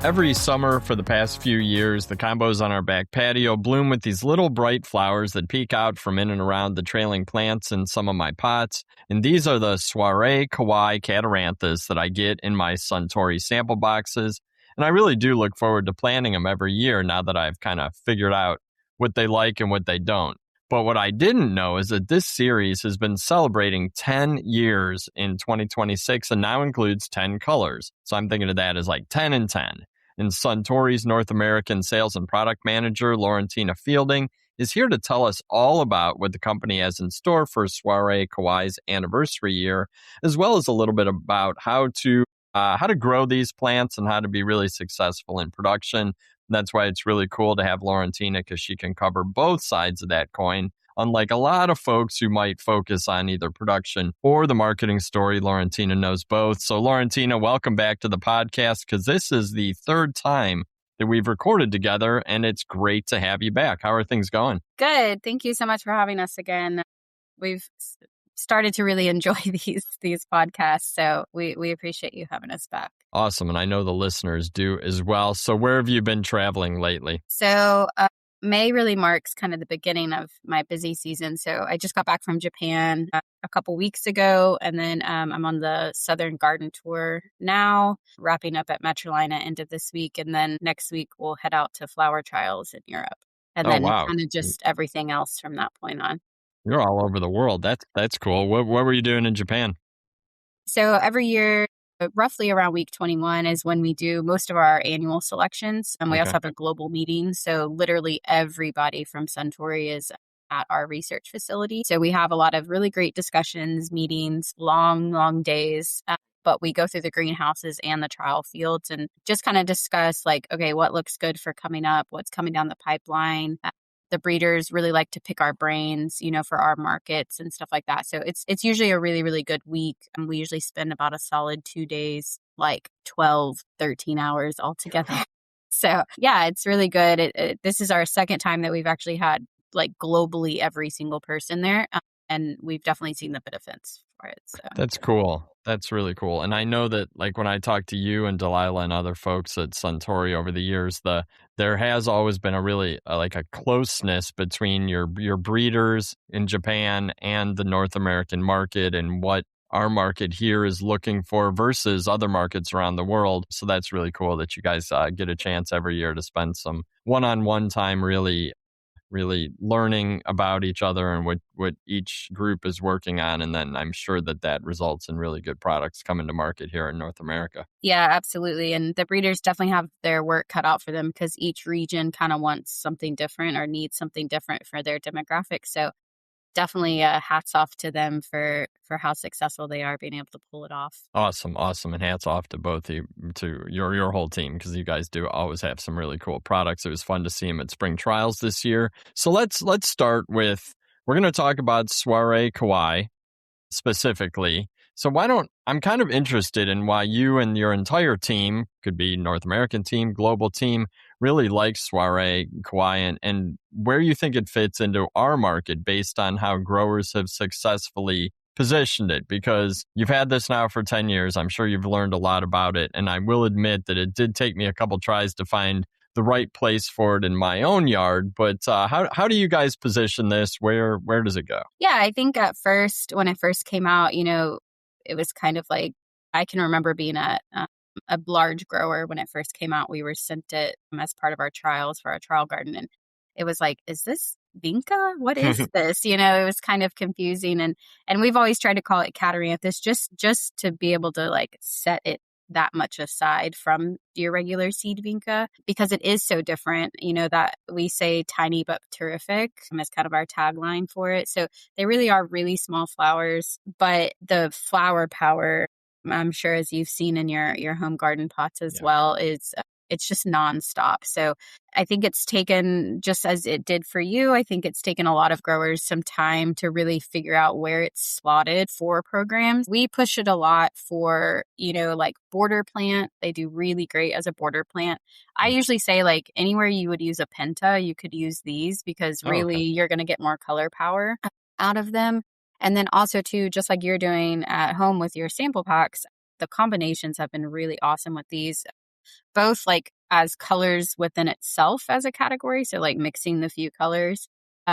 Every summer for the past few years, the combos on our back patio bloom with these little bright flowers that peek out from in and around the trailing plants in some of my pots. And these are the Soiree Kawaii Catharanthus that I get in my Suntory sample boxes. And I really do look forward to planting them every year now that I've kind of figured out what they like and what they don't. But what I didn't know is that this series has been celebrating 10 years in 2026 and now includes 10 colors. So I'm thinking of that as like 10 and 10. And Suntory's North American Sales and Product Manager, Lorentina Fielding, is here to tell us all about what the company has in store for Soiree Kawaii's anniversary year, as well as a little bit about how to grow these plants and how to be really successful in production. That's why it's really cool to have Lorentina, because she can cover both sides of that coin. Unlike a lot of folks who might focus on either production or the marketing story, Lorentina knows both. So Lorentina, welcome back to the podcast, because this is the third time that we've recorded together, and it's great to have you back. How are things going? Good. Thank you so much for having us again. We've started to really enjoy these podcasts, so we appreciate you having us back. Awesome. And I know the listeners do as well. So where have you been traveling lately? So May really marks kind of the beginning of my busy season. So I just got back from Japan a couple weeks ago, and then I'm on the Southern Garden Tour now, wrapping up at Metrolina end of this week. And then next week we'll head out to flower trials in Europe. And then kind of just everything else from that point on. You're all over the world. That's cool. What were you doing in Japan? So every year, roughly around week 21 is when we do most of our annual selections. And we also have a global meeting. So literally everybody from Suntory is at our research facility. So we have a lot of really great discussions, meetings, long days. But we go through the greenhouses and the trial fields and just kind of discuss like, okay, what looks good for coming up, what's coming down the pipeline. The breeders really like to pick our brains, for our markets and stuff like that. So it's usually a really, really good week. And we usually spend about a solid 2 days, like 12, 13 hours altogether. So yeah, it's really good. This is our second time that we've actually had like globally every single person there. And we've definitely seen the benefits for it. So that's cool. That's really cool. And I know that like when I talk to you and Delilah and other folks at Suntory over the years, there has always been a really like a closeness between your breeders in Japan and the North American market and what our market here is looking for versus other markets around the world. So that's really cool that you guys get a chance every year to spend some one-on-one time really learning about each other and what each group is working on. And then I'm sure that results in really good products coming to market here in North America. Yeah, absolutely. And the breeders definitely have their work cut out for them because each region kind of wants something different or needs something different for their demographics. So definitely hats off to them for how successful they are being able to pull it off. Awesome. And hats off to both to your whole team, because you guys do always have some really cool products. It was fun to see them at spring trials this year. So let's start with, we're going to talk about Soiree Kawaii specifically. So I'm kind of interested in why you and your entire team, could be North American team, global team, really like Soiree Kawaii and where you think it fits into our market based on how growers have successfully positioned it, because you've had this now for 10 years. I'm sure you've learned a lot about it. And I will admit that it did take me a couple tries to find the right place for it in my own yard. But how do you guys position this? Where does it go? Yeah, I think at first, when it first came out, it was kind of like, I can remember being a large grower when it first came out. We were sent it as part of our trials for our trial garden. And it was like, is this vinca? What is this? It was kind of confusing. And we've always tried to call it Catharanthus just to be able to like set it that much aside from your regular seed vinca, because it is so different, that we say tiny but terrific as kind of our tagline for it. So they really are really small flowers, but the flower power, I'm sure as you've seen in your home garden pots as well, is it's just nonstop. So I think it's taken, just as it did for you, I think it's taken a lot of growers some time to really figure out where it's slotted for programs. We push it a lot for, like border plant. They do really great as a border plant. I usually say like anywhere you would use a penta, you could use these, because really you're going to get more color power out of them. And then also too, just like you're doing at home with your sample packs, the combinations have been really awesome with these. Both like as colors within itself as a category. So like mixing the few colors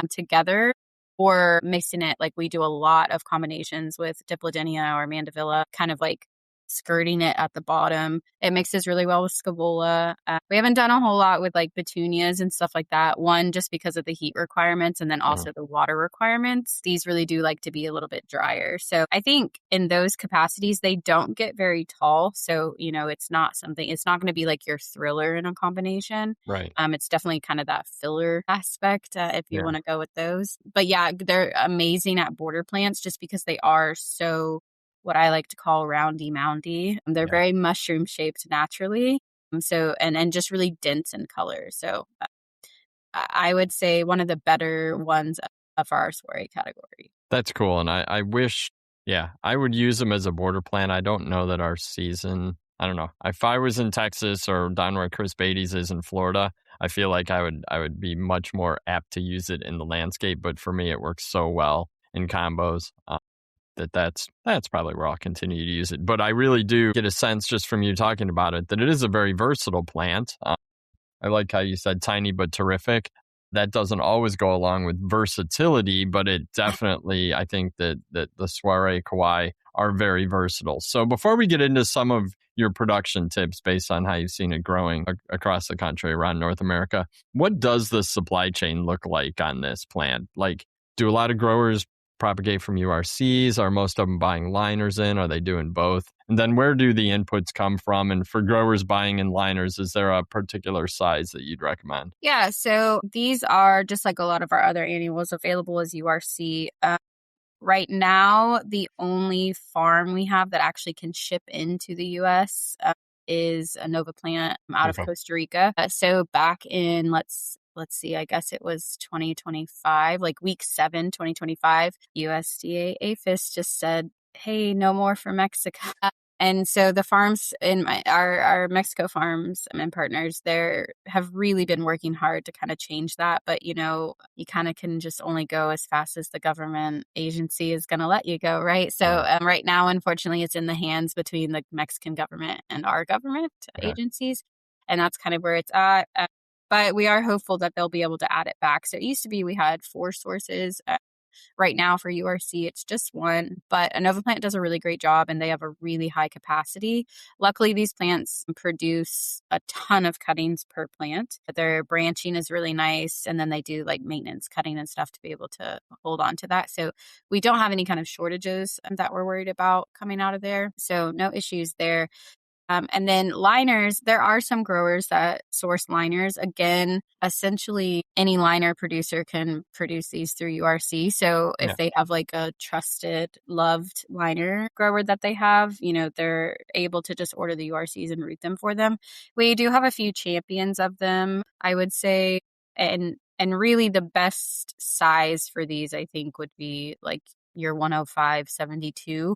together, or mixing it like we do a lot of combinations with Diplodynia or Mandevilla, kind of like skirting it at the bottom. It mixes really well with Scaevola. We haven't done a whole lot with like petunias and stuff like that. One, just because of the heat requirements, and then also the water requirements. These really do like to be a little bit drier. So I think in those capacities, they don't get very tall. So, it's not going to be like your thriller in a combination. Right. It's definitely kind of that filler aspect if you want to go with those. But yeah, they're amazing at border plants just because they are so what I like to call roundy moundy. They're very mushroom shaped naturally. And just really dense in color. So I would say one of the better ones of our soiree category. That's cool. And I wish, I would use them as a border plant. I don't know that our season, I don't know. If I was in Texas or down where Chris Beatty's is in Florida, I feel like I would be much more apt to use it in the landscape. But for me, it works so well in combos. That's probably where I'll continue to use it. But I really do get a sense just from you talking about it that it is a very versatile plant. I like how you said tiny but terrific. That doesn't always go along with versatility, but it definitely, I think that the Soiree Kawaii are very versatile. So before we get into some of your production tips based on how you've seen it growing across the country around North America, what does the supply chain look like on this plant? Like, do a lot of growers propagate from URCs? Are most of them buying liners in? Are they doing both? And then where do the inputs come from? And for growers buying in liners, is there a particular size that you'd recommend? Yeah, so these are just like a lot of our other annuals available as URC. Right now, the only farm we have that actually can ship into the U.S. Is a Nova plant out of Costa Rica. So back in, let's see, I guess it was 2025, like week 7, 2025, USDA APHIS just said, hey, no more for Mexico. And so the farms in our Mexico farms and partners there have really been working hard to kind of change that. But, you kind of can just only go as fast as the government agency is going to let you go, right? So right now, unfortunately, it's in the hands between the Mexican government and our government agencies. And that's kind of where it's at. But we are hopeful that they'll be able to add it back. So it used to be we had 4 sources. Right now for URC, it's just 1, but a Nova plant does a really great job and they have a really high capacity. Luckily, these plants produce a ton of cuttings per plant. Their branching is really nice, and then they do like maintenance cutting and stuff to be able to hold on to that. So we don't have any kind of shortages that we're worried about coming out of there. So no issues there. And then liners, there are some growers that source liners. Again, essentially any liner producer can produce these through URC. So if they have like a trusted, loved liner grower that they have, they're able to just order the URCs and route them for them. We do have a few champions of them, I would say. And really the best size for these, I think, would be like your 105-72.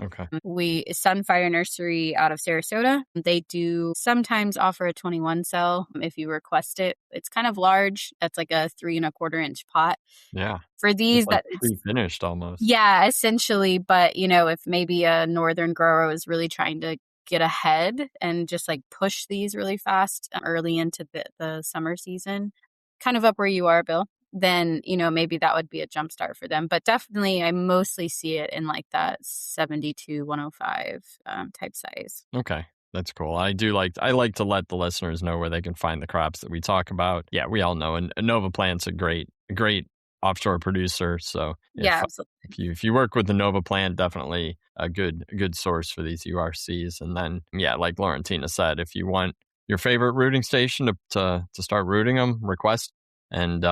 Okay. Sunfire Nursery out of Sarasota, they do sometimes offer a 21 cell if you request it. It's kind of large. That's like a 3 1/4 inch pot. Yeah. For these, it's like pre-finished almost. Yeah, essentially. But if maybe a northern grower is really trying to get ahead and just like push these really fast early into the summer season, kind of up where you are, Bill, then, maybe that would be a jump start for them. But definitely, I mostly see it in like that 72-105 type size. Okay. That's cool. I like to let the listeners know where they can find the crops that we talk about. Yeah, we all know. And Nova Plant's a great offshore producer. So absolutely. If you work with the Nova Plant, definitely a good source for these URCs. And then, like Lorentina said, if you want your favorite rooting station to start rooting them, request. And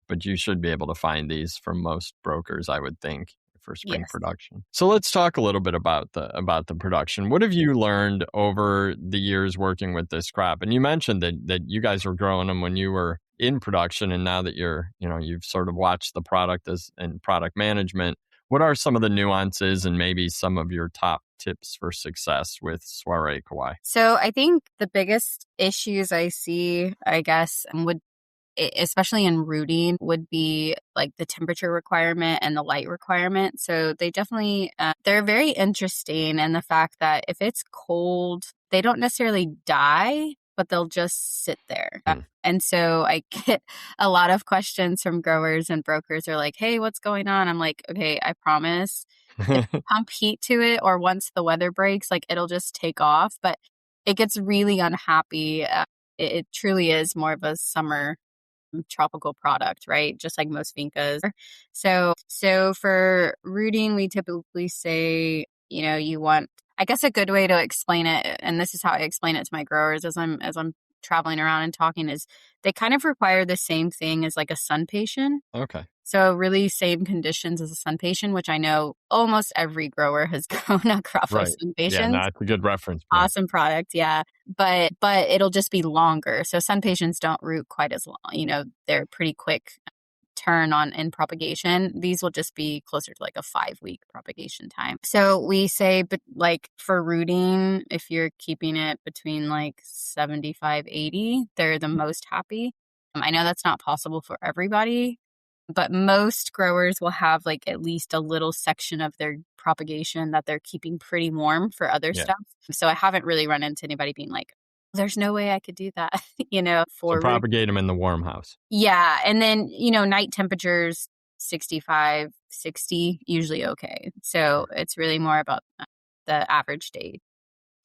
but you should be able to find these from most brokers, I would think, for spring production. So let's talk a little bit about the production. What have you learned over the years working with this crop? And you mentioned that you guys were growing them when you were in production, and now that you've sort of watched the product and product management. What are some of the nuances and maybe some of your top tips for success with Soiree Kawaii? So I think the biggest issues I see, I guess, especially in rooting, would be like the temperature requirement and the light requirement. So they definitely, they're very interesting in the fact that if it's cold, they don't necessarily die, but they'll just sit there. Hmm. And so I get a lot of questions from growers, and brokers are like, hey, what's going on? I'm like, okay, I promise if you pump heat to it, or once the weather breaks, like it'll just take off, but it gets really unhappy. It truly is more of a summer tropical product, right? Just like most vincas. So for rooting, we typically say, you want, I guess a good way to explain it, and this is how I explain it to my growers as I'm traveling around and talking, is they kind of require the same thing as like a sun patient. Okay. So really same conditions as a sun patient, which I know almost every grower has grown a crop of Right. sun Yeah, no, patients. that's a good reference point. Awesome product, yeah. But it'll just be longer. So sun patients don't root quite as long. They're pretty quick turn on in propagation. These will just be closer to like a 5-week propagation time. So we say, but like for rooting, if you're keeping it between like 75, 80, they're the most happy. I know that's not possible for everybody, but most growers will have like at least a little section of their propagation that they're keeping pretty warm for other Yeah. stuff. So I haven't really run into anybody being like, there's no way I could do that, So for root. propagate them in the warm house. Yeah. And then, night temperatures, 65, 60, usually okay. So it's really more about the average day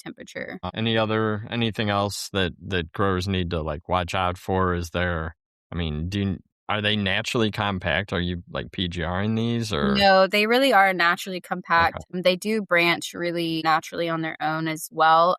temperature. Anything else that growers need to like watch out for? Is there, I mean, are they naturally compact? Are you like PGRing these or? No, they really are naturally compact. Okay. They do branch really naturally on their own as well.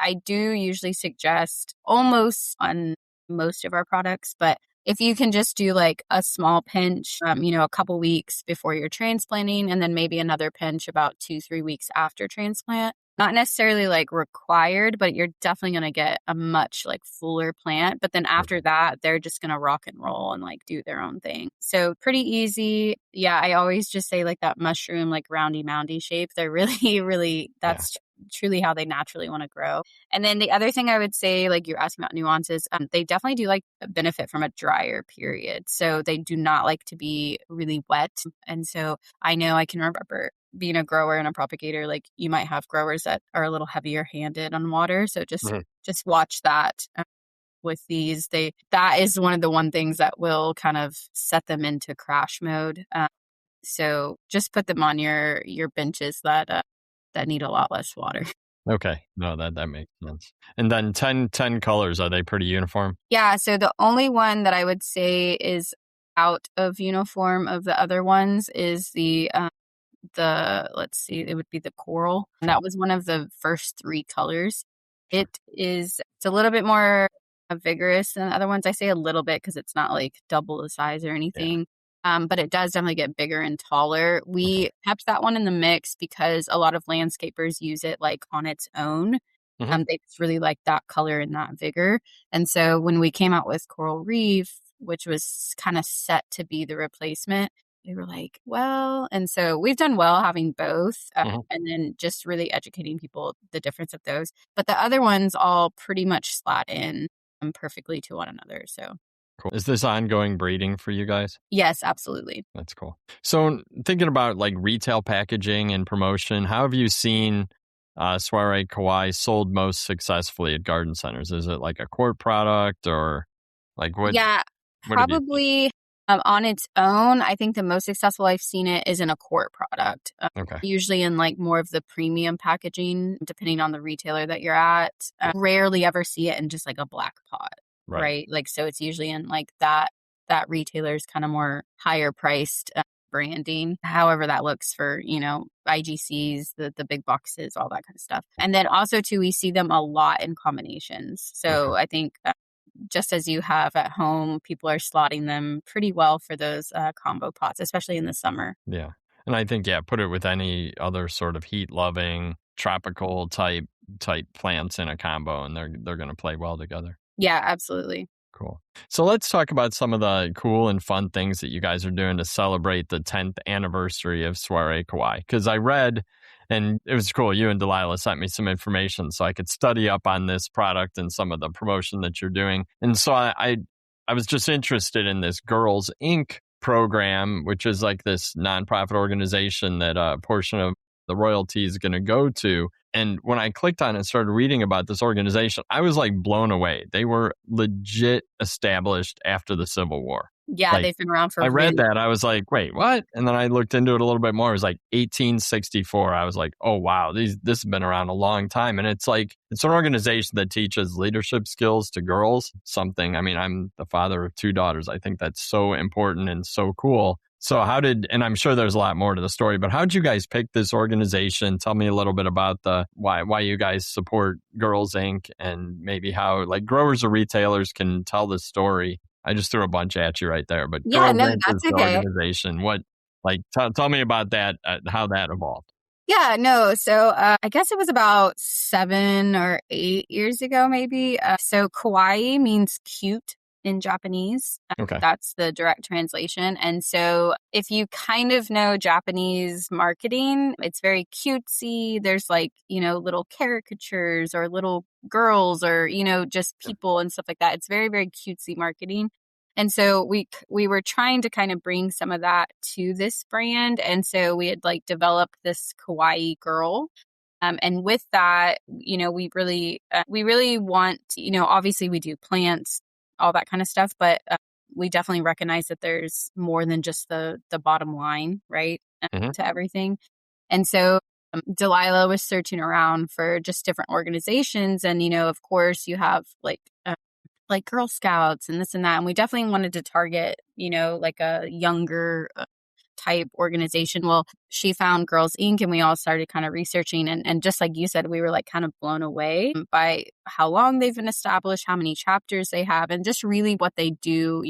I do usually suggest almost on most of our products, but if you can just do like a small pinch, a couple weeks before you're transplanting, and then maybe another pinch about 2-3 weeks after transplant. Not necessarily like required, but you're definitely going to get a much like fuller plant. But then after that, they're just going to rock and roll and like do their own thing. So pretty easy. Yeah. I always just say like that mushroom, like roundy moundy shape. They're really, really, that's truly how they naturally want to grow. And then the other thing I would say, like you're asking about nuances, they definitely do like benefit from a drier period. So they do not like to be really wet. And so I know I can remember being a grower and a propagator, like you might have growers that are a little heavier handed on water. So just watch that with these. That is one of the things that will kind of set them into crash mode. So just put them on your benches that need a lot less water. Okay. No, that makes sense. And then 10 colors, are they pretty uniform? Yeah. So the only one that I would say is out of uniform of the other ones is let's see, it would be the coral. And that was one of the first 3 colors. Sure. It's a little bit more vigorous than the other ones. I say a little bit because it's not like double the size or anything. But it does definitely get bigger and taller. We kept that one in the mix because a lot of landscapers use it like on its own. They just really like that color and that vigor. And so when we came out with Coral Reef, which was kind of set to be the replacement, they were like, well, and so we've done well having both, and then just really educating people the difference of those. But the other ones all pretty much slot in perfectly to one another. So cool. Is this ongoing breeding for you guys? yes, absolutely. That's cool. So thinking about like retail packaging and promotion, how have you seen Soiree Kawaii sold most successfully at garden centers? Is it like a quart product or like what? Yeah, probably on its own. I think the most successful I've seen it is in a quart product. Usually in like more of the premium packaging, depending on the retailer that you're at. Rarely ever see it in just like a black pot, right? Like, so it's usually in like that retailer's kind of more higher priced branding, however that looks for, IGCs, the big boxes, all that kind of stuff. And then also too, we see them a lot in combinations. So I think just as you have at home, people are slotting them pretty well for those combo pots, especially in the summer. Yeah. And I think, put it with any other sort of heat loving tropical type plants in a combo, and they're going to play well together. Yeah, absolutely. Cool. So let's talk about some of the cool and fun things that you guys are doing to celebrate the 10th anniversary of Soiree Kawaii. Because I read, and it was cool, you and Delilah sent me some information so I could study up on this product and some of the promotion that you're doing. And so I was just interested in this Girls Inc. program, which is like this nonprofit organization that a portion of the royalty is going to go to. And when I clicked on it and started reading about this organization, I was like blown away. They were legit established after the Civil War. Yeah, Like, they've been around for I read really. that. I was like, wait, what? And then I looked into it a little bit more. It was like 1864. I was like, oh, wow, this has been around a long time. And it's like, it's an organization that teaches leadership skills to girls. Something, I mean, I'm the father of 2 daughters. I think that's so important and so cool. So and I'm sure there's a lot more to the story, but how did you guys pick this organization? Tell me a little bit about why you guys support Girls Inc. and maybe how like growers or retailers can tell this story. I just threw a bunch at you right there, but Yeah, Girls no, Inc. is that's the okay. organization. Tell me about that, how that evolved. Yeah, no. So I guess it was about 7 or 8 years ago, maybe. So kawaii means cute in Japanese. Okay. That's the direct translation. And so if you kind of know Japanese marketing, it's very cutesy. There's like, little caricatures or little girls or, just people and stuff like that. It's very, very cutesy marketing. And so we were trying to kind of bring some of that to this brand. And so we had like developed this kawaii girl. And with that, we really want, obviously we do plants, all that kind of stuff, but we definitely recognize that there's more than just the bottom line, right, to everything. And so Delilah was searching around for just different organizations. And, of course, you have like Girl Scouts and this and that. And we definitely wanted to target, like a younger type organization. Well, she found Girls Inc. and we all started kind of researching. And just like you said, we were like kind of blown away by how long they've been established, how many chapters they have, and just really what they do,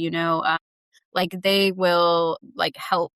like they will like help.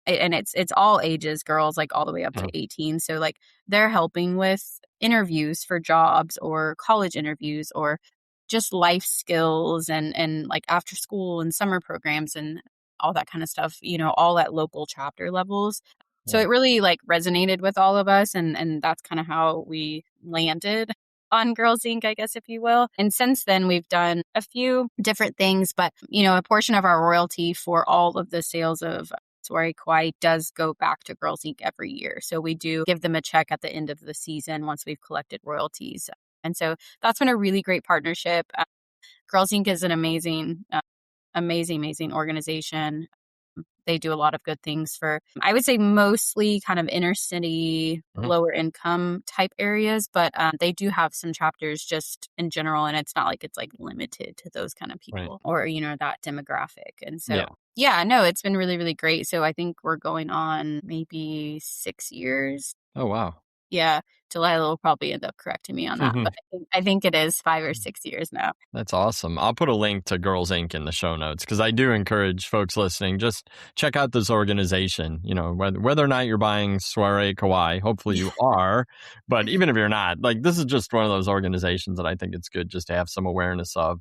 And it's all ages, girls, like all the way up to 18. So like they're helping with interviews for jobs or college interviews or just life skills and like after school and summer programs and all that kind of stuff, all at local chapter levels. So it really like resonated with all of us. And that's kind of how we landed on Girls Inc., I guess, if you will. And since then, we've done a few different things, but, a portion of our royalty for all of the sales of Soiree Kawaii does go back to Girls Inc. every year. So we do give them a check at the end of the season once we've collected royalties. And so that's been a really great partnership. Girls Inc. is an amazing organization. They do a lot of good things for, I would say, mostly kind of inner city, lower income type areas, but they do have some chapters just in general. And it's not like it's like limited to those kind of people or, that demographic. And so, no, it's been really, really great. So I think we're going on maybe 6 years. Oh, wow. Yeah, Delilah will probably end up correcting me on that, but I think it is 5 or 6 years now. That's awesome. I'll put a link to Girls Inc. in the show notes because I do encourage folks listening, just check out this organization, whether or not you're buying Soiree Kawaii, hopefully you are, but even if you're not, like this is just one of those organizations that I think it's good just to have some awareness of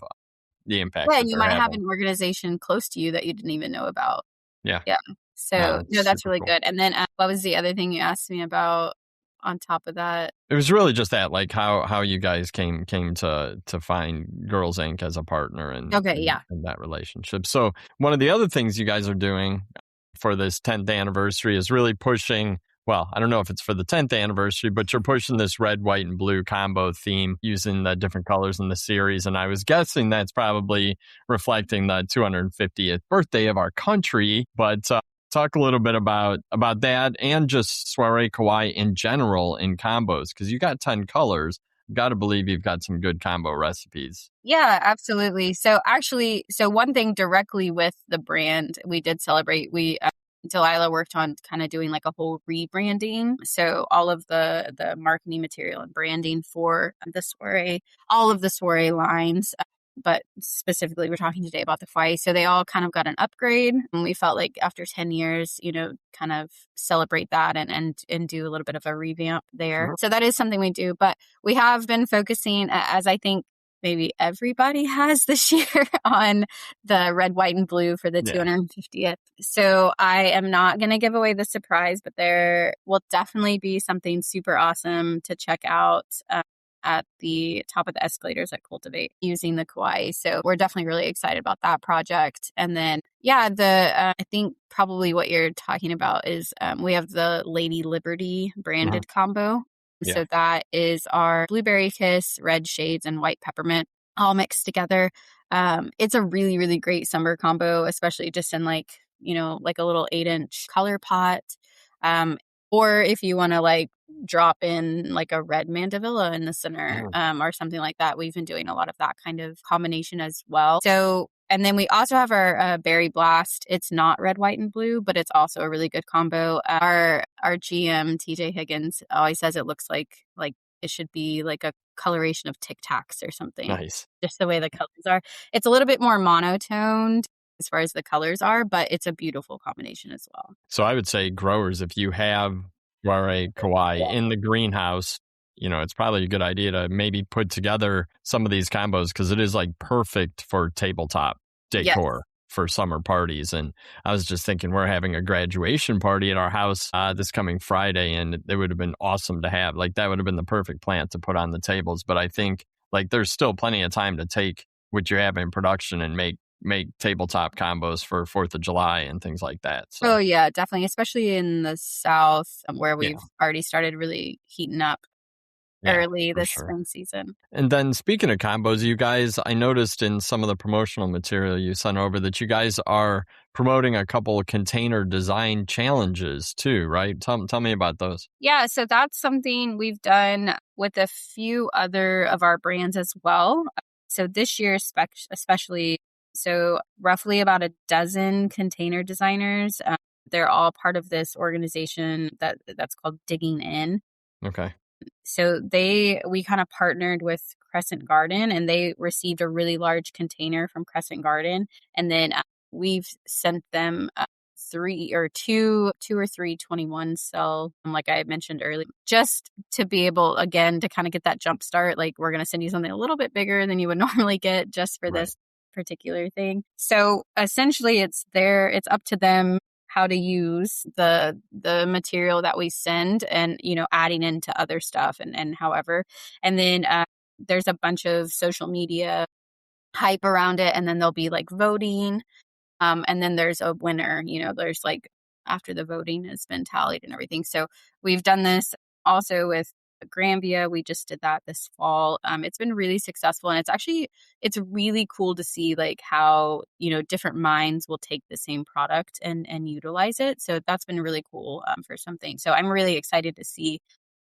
the impact. Yeah, you might have an organization close to you that you didn't even know about. Yeah. So, that's really good. And then what was the other thing you asked me about? On top of that, it was really just that, like how you guys came to find Girls Inc. as a partner and in that relationship. So one of the other things you guys are doing for this 10th anniversary is really pushing. Well, I don't know if it's for the 10th anniversary, but you're pushing this red, white, and blue combo theme using the different colors in the series. And I was guessing that's probably reflecting the 250th birthday of our country. But talk a little bit about that and just Soiree Kawaii in general in combos, because you got 10 colors. Got to believe you've got some good combo recipes. Yeah, absolutely. So one thing directly with the brand, we did celebrate. Delilah worked on kind of doing like a whole rebranding. So all of the marketing material and branding for the soiree, all of the soiree lines. But specifically, we're talking today about the Kawaii. So they all kind of got an upgrade. And we felt like after 10 years, kind of celebrate that and do a little bit of a revamp there. So that is something we do. But we have been focusing, as I think maybe everybody has this year, on the red, white, and blue for the 250th. So I am not going to give away the surprise, but there will definitely be something super awesome to check out at the top of the escalators at Cultivate using the Kawaii. So we're definitely really excited about that project. And then, I think probably what you're talking about is we have the Lady Liberty branded combo. Yeah. So that is our blueberry kiss, red shades, and white peppermint all mixed together. It's a really, really great summer combo, especially just in like a little 8-inch color pot. Or if you want to like drop in like a red mandevilla in the center, or something like that. We've been doing a lot of that kind of combination as well. So, and then we also have our berry blast. It's not red, white, and blue, but it's also a really good combo. Our GM TJ Higgins always says it looks like it should be like a coloration of Tic Tacs or something. Nice. Just the way the colors are. It's a little bit more monotoned as far as the colors are, but it's a beautiful combination as well. So I would say growers, if you have Soiree Kawaii in the greenhouse, it's probably a good idea to maybe put together some of these combos because it is like perfect for tabletop decor for summer parties. And I was just thinking we're having a graduation party at our house this coming Friday, and it would have been awesome to have. Like that would have been the perfect plant to put on the tables. But I think like there's still plenty of time to take what you have in production and make tabletop combos for 4th of July and things like that. So. Oh, yeah, definitely. Especially in the South where we've already started really heating up early this spring season. And then speaking of combos, you guys, I noticed in some of the promotional material you sent over that you guys are promoting a couple of container design challenges too, right? Tell me about those. Yeah, so that's something we've done with a few other of our brands as well. So this year especially, so roughly about a dozen container designers. They're all part of this organization that's called Digging In. Okay. So we kind of partnered with Crescent Garden, and they received a really large container from Crescent Garden, and then we've sent them two or three 21 cell, like I mentioned earlier, just to be able again to kind of get that jump start. Like we're going to send you something a little bit bigger than you would normally get just for this particular thing. So essentially, it's up to them how to use the material that we send and, adding into other stuff and however. And then there's a bunch of social media hype around it. And then there'll be like voting. And then there's a winner, there's like after the voting has been tallied and everything. So we've done this also with Granvia. We just did that this fall. It's been really successful, and it's really cool to see like how different minds will take the same product and utilize it. So that's been really cool for something. So I'm really excited to see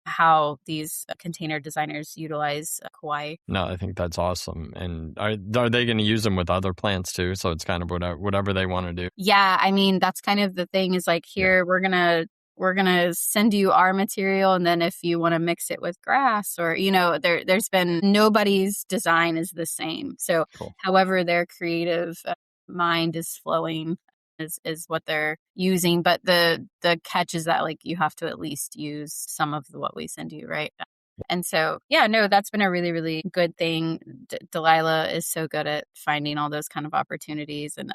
how these container designers utilize Kawaii. No, I think that's awesome. And are they going to use them with other plants too? So it's kind of whatever they want to do. Yeah, I mean that's kind of the thing is like here we're gonna send you our material, and then if you want to mix it with grass or there's been nobody's design is the same. So however their creative mind is flowing is what they're using, but the catch is that like you have to at least use some of what we send you, right? And so, that's been a really, really good thing. Delilah is so good at finding all those kind of opportunities. And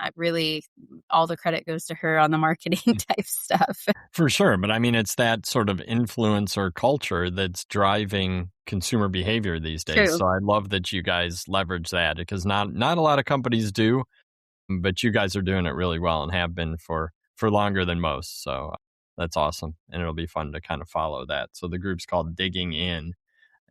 all the credit goes to her on the marketing type stuff. For sure. But I mean, it's that sort of influencer culture that's driving consumer behavior these days. True. So I love that you guys leverage that because not a lot of companies do, but you guys are doing it really well and have been for longer than most. So that's awesome. And it'll be fun to kind of follow that. So the group's called Digging In.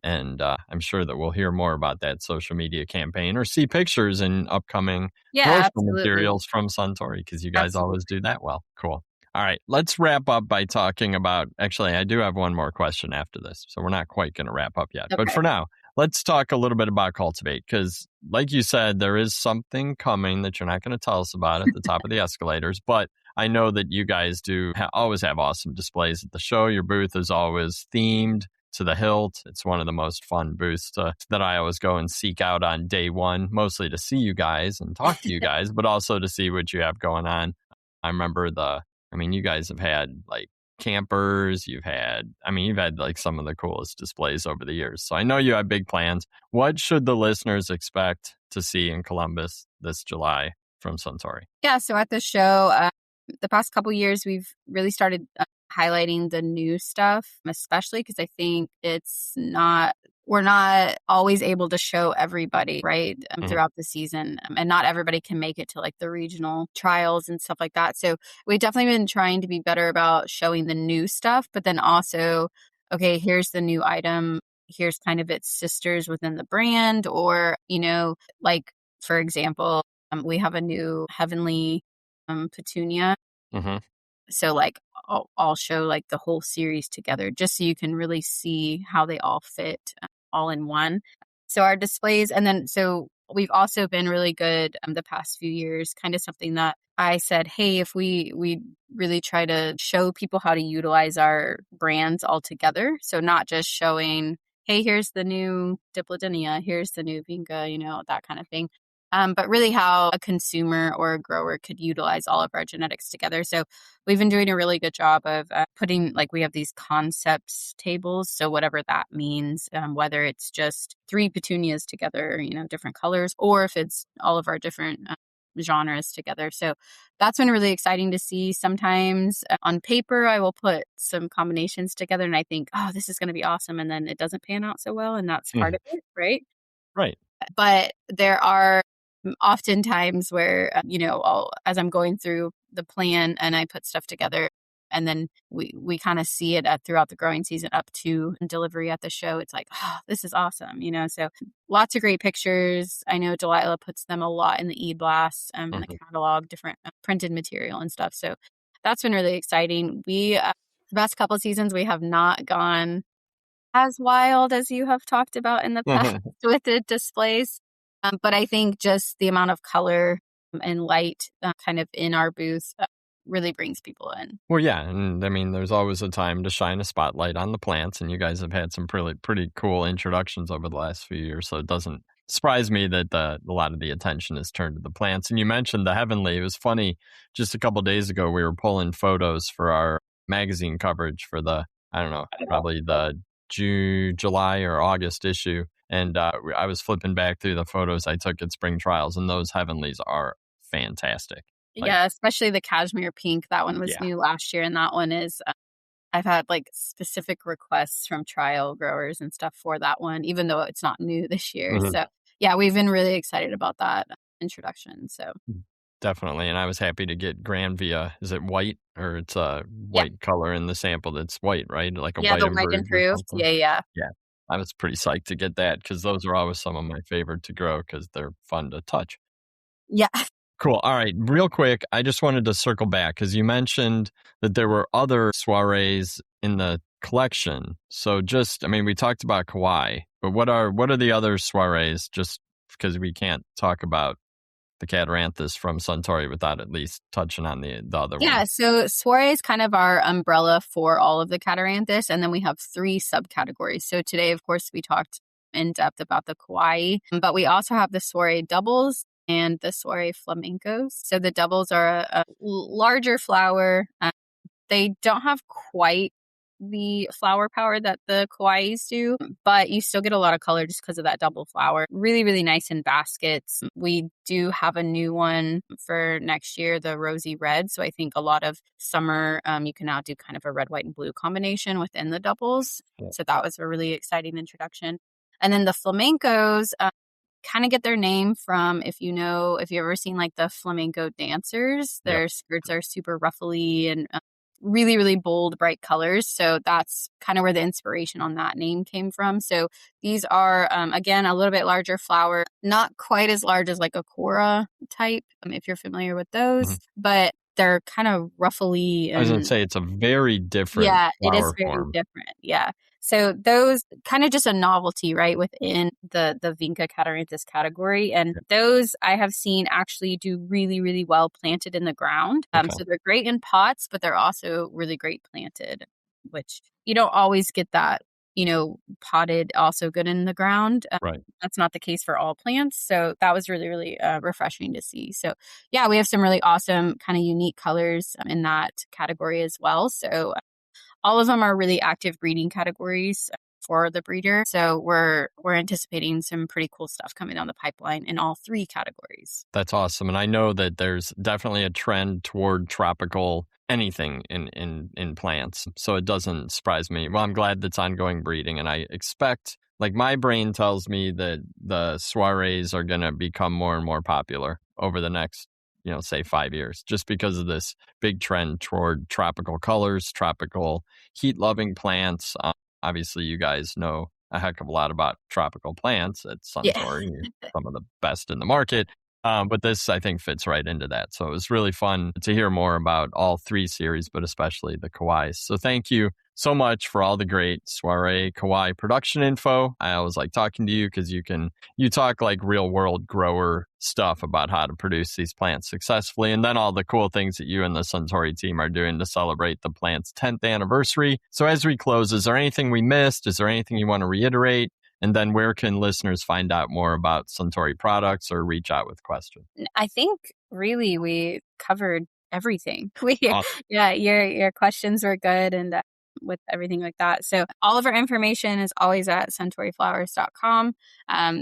And I'm sure that we'll hear more about that social media campaign or see pictures in upcoming promotional materials from Suntory because you guys always do that well. Cool. All right. Let's wrap up by talking about, actually, I do have one more question after this. So we're not quite going to wrap up yet. Okay. But for now, let's talk a little bit about Cultivate because like you said, there is something coming that you're not going to tell us about at the top of the escalators, but I know that you guys do always have awesome displays at the show. Your booth is always themed to the hilt. It's one of the most fun booths that I always go and seek out on day one, mostly to see you guys and talk to you guys, but also to see what you have going on. I remember you guys have had like campers. You've had like some of the coolest displays over the years. So I know you have big plans. What should the listeners expect to see in Columbus this July from Suntory? Yeah. So at the show, the past couple years, we've really started highlighting the new stuff, especially because I think it's not we're not always able to show everybody, right, throughout the season. And not everybody can make it to like the regional trials and stuff like that. So we've definitely been trying to be better about showing the new stuff, but then also, okay, here's the new item. Here's kind of its sisters within the brand, or, like, for example, we have a new heavenly petunia. Mm-hmm. So like I'll show like the whole series together just so you can really see how they all fit all in one. So our displays, and then so we've also been really good the past few years, kind of something that I said, hey, if we really try to show people how to utilize our brands all together. So not just showing, hey, here's the new Diplodenia, here's the new Vinca, that kind of thing. But really how a consumer or a grower could utilize all of our genetics together. So we've been doing a really good job of putting, like, we have these concepts tables. So whatever that means, whether it's just 3 petunias together, different colors, or if it's all of our different genres together. So that's been really exciting to see. Sometimes on paper, I will put some combinations together and I think, oh, this is going to be awesome. And then it doesn't pan out so well. And that's part of it, right? Right. But there are often times where, as I'm going through the plan and I put stuff together, and then we kind of see it throughout the growing season up to delivery at the show. It's like, oh, this is awesome, So lots of great pictures. I know Delilah puts them a lot in the e-blast, in the catalog, different printed material and stuff. So that's been really exciting. The past couple of seasons, we have not gone as wild as you have talked about in the past with the displays. But I think just the amount of color and light kind of in our booth really brings people in. Well, yeah. And I mean, there's always a time to shine a spotlight on the plants. And you guys have had some pretty cool introductions over the last few years. So it doesn't surprise me that a lot of the attention is turned to the plants. And you mentioned the heavenly. It was funny. Just a couple of days ago, we were pulling photos for our magazine coverage for the, I don't know, probably the July or August issue. And I was flipping back through the photos I took at spring trials, and those heavenlies are fantastic. Yeah, especially the cashmere pink. That one was new last year, and that one is, I've had like specific requests from trial growers and stuff for that one, even though it's not new this year. So yeah, we've been really excited about that introduction. So definitely. And I was happy to get Granvia. Is it white, or it's a white color in the sample that's white, right? Like a white the white improved. Yeah. I was pretty psyched to get that because those are always some of my favorite to grow because they're fun to touch. Yeah. Cool. All right. Real quick, I just wanted to circle back because you mentioned that there were other soirees in the collection. So we talked about Kawaii, but what are the other soirees, just because we can't talk about the Catharanthus from Suntory without at least touching on the other one. Yeah, so Soiree is kind of our umbrella for all of the Catharanthus, and then we have 3 subcategories. So today, of course, we talked in depth about the Kawaii, but we also have the Soiree doubles and the Soiree flamencos. So the doubles are a larger flower. They don't have quite the flower power that the Kawaiis do, but you still get a lot of color just because of that double flower. Really, really nice in baskets. We do have a new one for next year, the rosy red. So I think a lot of summer, you can now do kind of a red, white, and blue combination within the doubles. Yeah. So that was a really exciting introduction. And then the flamencos kind of get their name from, if you've ever seen like the flamenco dancers, their skirts are super ruffly and really, really bold, bright colors. So that's kind of where the inspiration on that name came from. So these are, again, a little bit larger flower, not quite as large as like a Cora type, if you're familiar with those, but they're kind of ruffly. I was going to say, it's a very different it is very form. different. Yeah. So those kind of just a novelty, right, within the Vinca Catharanthus category. And those I have seen actually do really, really well planted in the ground. So they're great in pots, but they're also really great planted, which you don't always get that, potted also good in the ground. Right. That's not the case for all plants. So that was really, really refreshing to see. So yeah, we have some really awesome kind of unique colors in that category as well. So all of them are really active breeding categories for the breeder. So we're anticipating some pretty cool stuff coming down the pipeline in all 3 categories. That's awesome. And I know that there's definitely a trend toward tropical anything in plants. So it doesn't surprise me. Well, I'm glad that's ongoing breeding, and I expect like my brain tells me that the soirees are going to become more and more popular over the next, say 5 years, just because of this big trend toward tropical colors, tropical heat loving plants. Obviously, you guys know a heck of a lot about tropical plants at Yeah. Suntory, some of the best in the market. But this, I think, fits right into that. So it was really fun to hear more about all 3 series, but especially the Kawais. So thank you so much for all the great Soiree Kawaii production info. I always like talking to you because you talk like real world grower stuff about how to produce these plants successfully, and then all the cool things that you and the Suntory team are doing to celebrate the plant's 10th anniversary. So as we close, is there anything we missed? Is there anything you want to reiterate? And then where can listeners find out more about Suntory products or reach out with questions? I think really we covered everything. Awesome. Yeah, your questions were good, and with everything like that. So all of our information is always at suntoryflowers.com.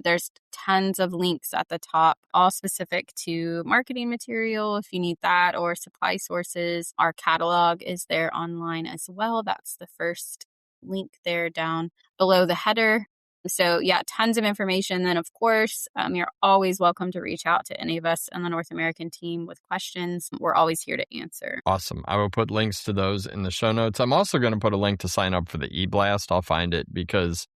There's tons of links at the top, all specific to marketing material if you need that, or supply sources. Our catalog is there online as well. That's the first link there down below the header. So yeah, tons of information. Then of course, you're always welcome to reach out to any of us on the North American team with questions. We're always here to answer. Awesome. I will put links to those in the show notes. I'm also going to put a link to sign up for the eBlast. I'll find it because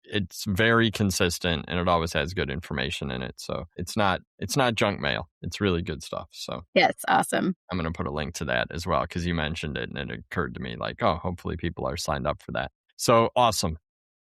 it's very consistent and it always has good information in it. So it's not junk mail. It's really good stuff. So yeah, it's awesome. I'm going to put a link to that as well because you mentioned it and it occurred to me hopefully people are signed up for that. So awesome.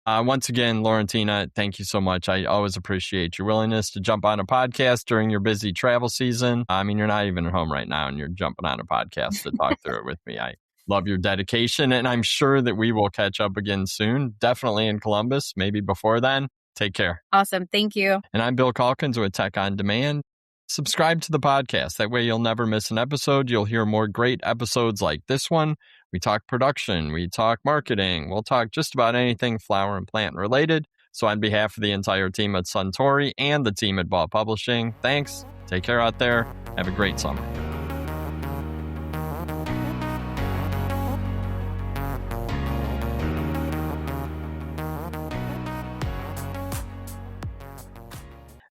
Once again, Lorentina, thank you so much. I always appreciate your willingness to jump on a podcast during your busy travel season. I mean, you're not even at home right now and you're jumping on a podcast to talk through it with me. I love your dedication, and I'm sure that we will catch up again soon, definitely in Columbus, maybe before then. Take care. Awesome. Thank you. And I'm Bill Calkins with Tech on Demand. Subscribe to the podcast. That way you'll never miss an episode. You'll hear more great episodes like this one. We talk production, we talk marketing, we'll talk just about anything flower and plant related. So on behalf of the entire team at Suntory and the team at Ball Publishing, thanks. Take care out there. Have a great summer.